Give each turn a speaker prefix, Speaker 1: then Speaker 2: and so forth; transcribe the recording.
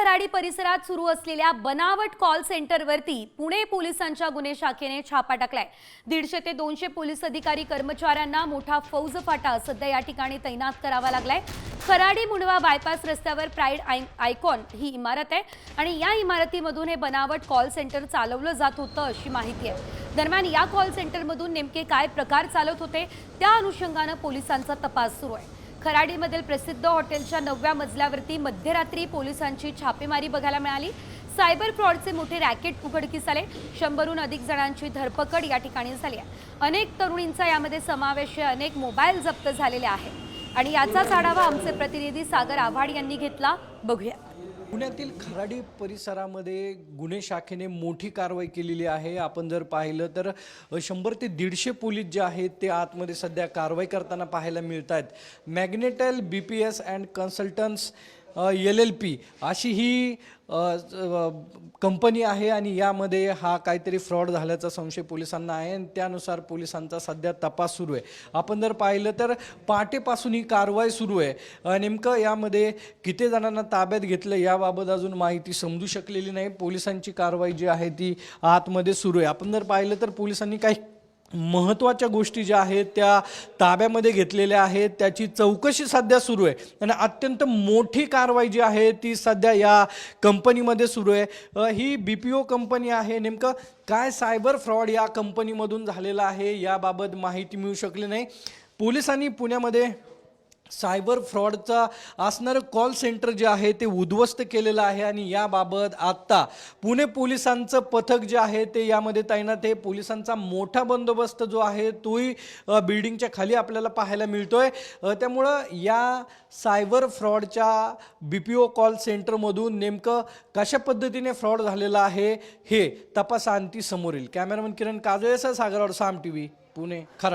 Speaker 1: खराडी परिसरात सुरू असलेल्या बनावट कॉल सेंटरवरती पुणे पोलिसांच्या गुन्हे शाखेने छापा टाकलाय। 150 ते 200 पोलीस अधिकारी कर्मचाऱ्यांना मोठा फौजफाटा सध्या या ठिकाणी तैनात करावा लागलाय। खराडी मुंडवा बायपास रस्त्यावर प्राइड आयकॉन ही इमारत आहे आणि या इमारतीमधून हे बनावट कॉल सेंटर चालवलं जात होतं अशी माहिती आहे। दरम्यान या कॉल सेंटरमधून नेमके काय प्रकार चालत होते त्या अनुषंगाने पोलिसांचा तपास सुरू आहे। खराडीमधील प्रसिद्ध हॉटेलच्या 9व्या मजल्यावरती मध्यरात्री पोलिसांची छापेमारी बघायला मिळाली। सायबर फ्रॉडचे मोठे रॅकेट उघडकीस आले। 100हून अधिक जणांची धरपकड या ठिकाणी झाली आहे। अनेक तरुणींचा यामध्ये समावेश आहे। अनेक मोबाईल जप्त झालेले आहेत आणि याचाच आढावा आमचे प्रतिनिधी सागर आव्हाड यांनी घेतला। बघूया।
Speaker 2: पुण्यातील खराडी परिसरामध्ये गुन्हे शाखेने मोठी कारवाई केलेली आहे। आपण जर पाहिलं तर 100 ते 150 पोलीस जे आहेत ते आतमध्ये सध्या कारवाई करताना पाहायला मिळत आहेत। मॅग्नेटल BPS अँड कन्सल्टंट्स LLP अशी ही कंपनी आहे आणि यामध्ये हा काहीतरी फ्रॉड झाल्याचा संशय पोलिसांना आहे आणि त्यानुसार पोलिसांचा सध्या तपास सुरू आहे। आपण जर पाहिलं तर पहाटेपासून ही कारवाई सुरू आहे। नेमकं यामध्ये किती जणांना ताब्यात घेतलं याबाबत अजून माहिती समजू शकलेली नाही। पोलिसांची कारवाई जी आहे ती आतमध्ये सुरू आहे। आपण जर पाहिलं तर पोलिसांनी काही महत्त्वाच्या गोष्टी ज्या आहेत त्या ताब्यामध्ये घेतलेल्या आहेत, त्याची चौकशी सध्या सुरू आहे आणि अत्यंत मोठी कारवाई जी आहे ती सध्या या कंपनीमध्ये सुरू आहे। ही BPO कंपनी आहे। नेमकं काय सायबर फ्रॉड या कंपनीमधून झालेला आहे याबाबत माहिती मिळू शकली नाही। पोलिसांनी पुण्यामध्ये सायबर फ्रॉडचा असणारं कॉल सेंटर जे आहे ते उद्ध्वस्त केलेलं आहे आणि याबाबत आत्ता पुणे पोलिसांचं पथक जे आहे ते यामध्ये तैनात आहे। पोलिसांचा मोठा बंदोबस्त जो आहे तोही बिल्डिंगच्या खाली आपल्याला पाहायला मिळतोय। त्यामुळं या सायबर फ्रॉडच्या BPO कॉल सेंटरमधून नेमकं कशा पद्धतीने फ्रॉड झालेला आहे हे तपासांती समोर येईल। कॅमेरामन किरण काजळेसह सागर साम TV पुणे खराडी।